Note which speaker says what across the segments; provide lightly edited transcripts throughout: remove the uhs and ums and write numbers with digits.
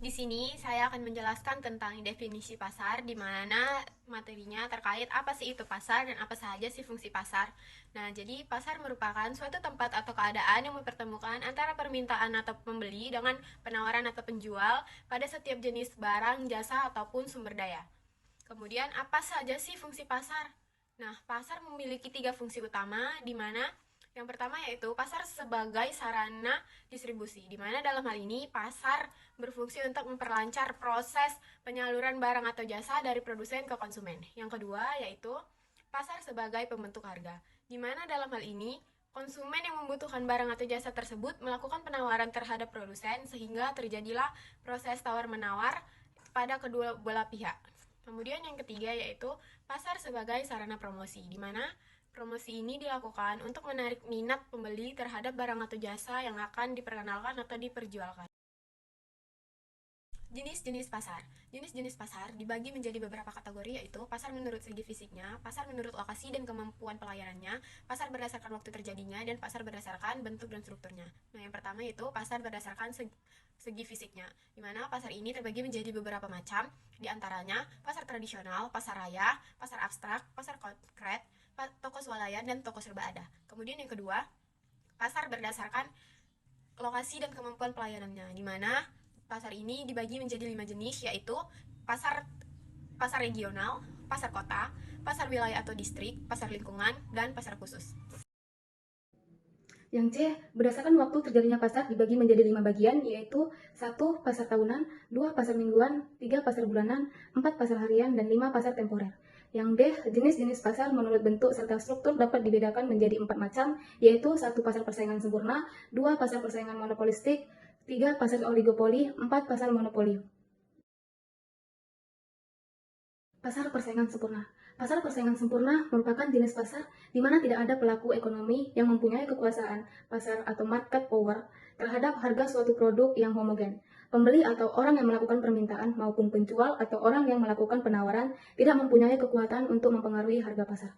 Speaker 1: Di sini saya akan menjelaskan tentang definisi pasar, di mana materinya terkait apa sih itu pasar dan apa saja sih fungsi pasar. Nah, jadi pasar merupakan suatu tempat atau keadaan yang mempertemukan antara permintaan atau pembeli dengan penawaran atau penjual pada setiap jenis barang, jasa, ataupun sumber daya. Kemudian, apa saja sih fungsi pasar? Nah, pasar memiliki tiga fungsi utama, di mana yang pertama yaitu pasar sebagai sarana distribusi, di mana dalam hal ini pasar berfungsi untuk memperlancar proses penyaluran barang atau jasa dari produsen ke konsumen. Yang kedua yaitu pasar sebagai pembentuk harga, di mana dalam hal ini konsumen yang membutuhkan barang atau jasa tersebut melakukan penawaran terhadap produsen sehingga terjadilah proses tawar-menawar pada kedua belah pihak. Kemudian yang ketiga yaitu pasar sebagai sarana promosi, di mana promosi ini dilakukan untuk menarik minat pembeli terhadap barang atau jasa yang akan diperkenalkan atau diperjualkan. Jenis-jenis pasar. Jenis-jenis pasar dibagi menjadi beberapa kategori, yaitu pasar menurut segi fisiknya, pasar menurut lokasi dan kemampuan pelayanannya, pasar berdasarkan waktu terjadinya, dan pasar berdasarkan bentuk dan strukturnya. Nah, yang pertama yaitu pasar berdasarkan segi fisiknya, di mana pasar ini terbagi menjadi beberapa macam, di antaranya pasar tradisional, pasar raya, pasar abstrak, pasar konkret, toko swalayan, dan toko serba ada. Kemudian yang kedua, pasar berdasarkan lokasi dan kemampuan pelayanannya, di mana pasar ini dibagi menjadi 5 jenis, yaitu pasar pasar regional, pasar kota, pasar wilayah atau distrik, pasar lingkungan, dan pasar khusus.
Speaker 2: Yang C, berdasarkan waktu terjadinya pasar dibagi menjadi 5 bagian, yaitu 1. Pasar tahunan, 2. Pasar mingguan, 3. Pasar bulanan, 4. Pasar harian, dan 5. Pasar temporer. Yang D, jenis-jenis pasar menurut bentuk serta struktur dapat dibedakan menjadi 4 macam, yaitu 1. Pasar persaingan sempurna, 2. Pasar persaingan monopolistik, 3. Pasar oligopoli, 4. Pasar monopoli. Pasar persaingan sempurna. Pasar persaingan sempurna merupakan jenis pasar di mana tidak ada pelaku ekonomi yang mempunyai kekuasaan pasar atau market power terhadap harga suatu produk yang homogen. Pembeli atau orang yang melakukan permintaan maupun penjual atau orang yang melakukan penawaran tidak mempunyai kekuatan untuk mempengaruhi harga pasar.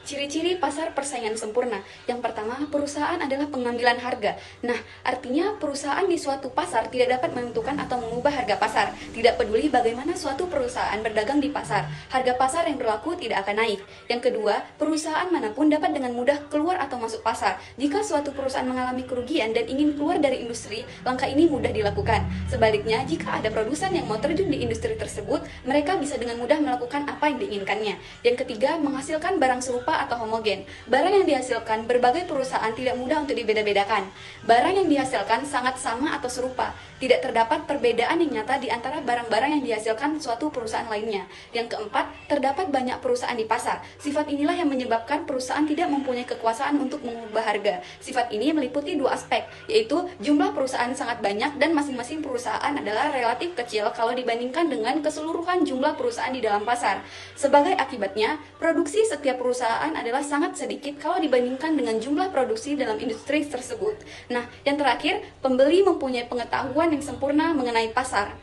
Speaker 3: Ciri-ciri pasar persaingan sempurna. Yang pertama, perusahaan adalah pengambilan harga. Nah, artinya perusahaan di suatu pasar tidak dapat menentukan atau mengubah harga pasar. Tidak peduli bagaimana suatu perusahaan berdagang di pasar, harga pasar yang berlaku tidak akan naik. Yang kedua, perusahaan manapun dapat dengan mudah keluar atau masuk pasar. Jika suatu perusahaan mengalami kerugian dan ingin keluar dari industri, langkah ini mudah dilakukan. Sebaliknya, jika ada produsen yang mau terjun di industri tersebut, mereka bisa dengan mudah melakukan apa yang diinginkannya. Yang ketiga, menghasilkan barang serupa atau homogen. Barang yang dihasilkan berbagai perusahaan tidak mudah untuk dibeda-bedakan. Barang yang dihasilkan sangat sama atau serupa. Tidak terdapat perbedaan yang nyata di antara barang-barang yang dihasilkan suatu perusahaan lainnya. Yang keempat, terdapat banyak perusahaan di pasar. Sifat inilah yang menyebabkan perusahaan tidak mempunyai kekuasaan untuk mengubah harga. Sifat ini meliputi dua aspek, yaitu jumlah perusahaan sangat banyak dan masing-masing perusahaan adalah relatif kecil kalau dibandingkan dengan keseluruhan jumlah perusahaan di dalam pasar. Sebagai akibatnya, produksi setiap perusahaan adalah sangat sedikit kalau dibandingkan dengan jumlah produksi dalam industri tersebut. Nah, yang terakhir, pembeli mempunyai pengetahuan yang sempurna mengenai pasar.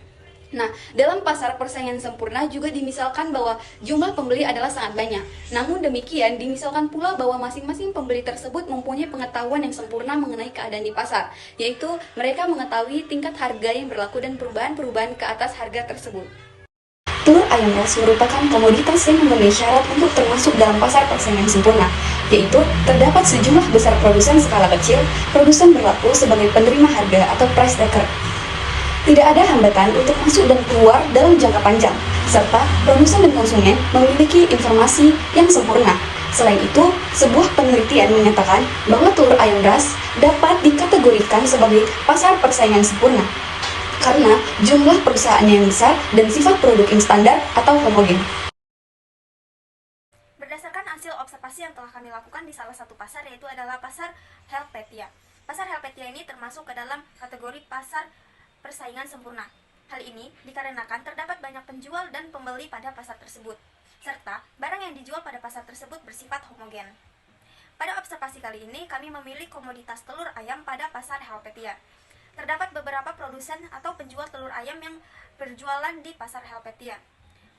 Speaker 3: Nah, dalam pasar persaingan sempurna juga dimisalkan bahwa jumlah pembeli adalah sangat banyak. Namun demikian, dimisalkan pula bahwa masing-masing pembeli tersebut mempunyai pengetahuan yang sempurna mengenai keadaan di pasar, yaitu mereka mengetahui tingkat harga yang berlaku dan perubahan-perubahan ke atas harga tersebut. Telur ayam ras merupakan komoditas yang memenuhi syarat untuk termasuk dalam pasar persaingan sempurna, yaitu terdapat sejumlah besar produsen skala kecil. Produsen berlaku sebagai penerima harga atau price taker. Tidak ada hambatan untuk masuk dan keluar dalam jangka panjang, serta produsen dan konsumen memiliki informasi yang sempurna. Selain itu, sebuah penelitian menyatakan bahwa telur ayam ras dapat dikategorikan sebagai pasar persaingan sempurna karena jumlah perusahaannya yang besar dan sifat produk yang standar atau homogen.
Speaker 4: Berdasarkan hasil observasi yang telah kami lakukan di salah satu pasar, yaitu adalah pasar Helvetia. Pasar Helvetia ini termasuk ke dalam kategori pasar persaingan sempurna. Hal ini dikarenakan terdapat banyak penjual dan pembeli pada pasar tersebut, serta barang yang dijual pada pasar tersebut bersifat homogen. Pada observasi kali ini, kami memilih komoditas telur ayam pada pasar Helvetia. Terdapat beberapa produsen atau penjual telur ayam yang berjualan di pasar Helvetia.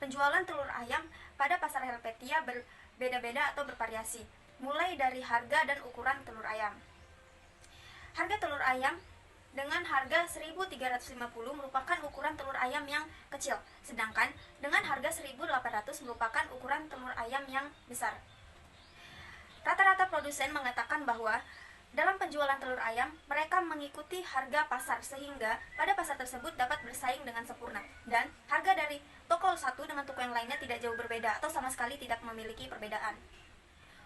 Speaker 4: Penjualan telur ayam pada pasar Helvetia berbeda-beda atau bervariasi, mulai dari harga dan ukuran telur ayam. Harga telur ayam dengan harga 1.350 merupakan ukuran telur ayam yang kecil, sedangkan dengan harga 1.800 merupakan ukuran telur ayam yang besar. Rata-rata produsen mengatakan bahwa dalam penjualan telur ayam, mereka mengikuti harga pasar sehingga pada pasar tersebut dapat bersaing dengan sempurna. Dan harga dari toko satu dengan toko yang lainnya tidak jauh berbeda atau sama sekali tidak memiliki perbedaan.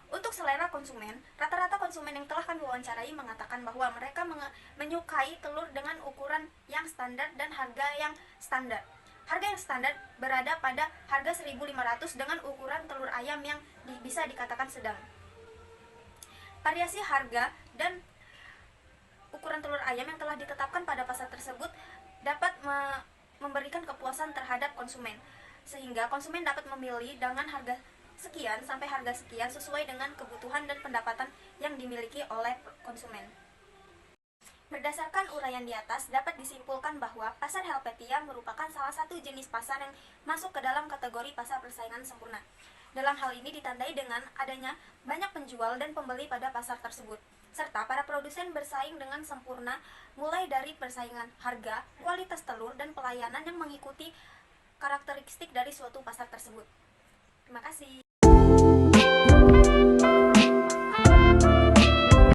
Speaker 4: Untuk selera konsumen, rata-rata konsumen yang telah kami wawancarai mengatakan bahwa mereka menyukai telur dengan ukuran yang standar dan harga yang standar. Harga yang standar berada pada harga 1.500 dengan ukuran telur ayam yang bisa dikatakan sedang. Variasi harga dan ukuran telur ayam yang telah ditetapkan pada pasar tersebut dapat memberikan kepuasan terhadap konsumen, sehingga konsumen dapat memilih dengan harga sekian sampai harga sekian sesuai dengan kebutuhan dan pendapatan yang dimiliki oleh konsumen. Berdasarkan uraian di atas, dapat disimpulkan bahwa pasar Helvetia merupakan salah satu jenis pasar yang masuk ke dalam kategori pasar persaingan sempurna. Dalam hal ini ditandai dengan adanya banyak penjual dan pembeli pada pasar tersebut, serta para produsen bersaing dengan sempurna mulai dari persaingan harga, kualitas telur, dan pelayanan yang mengikuti karakteristik dari suatu pasar tersebut. Terima kasih.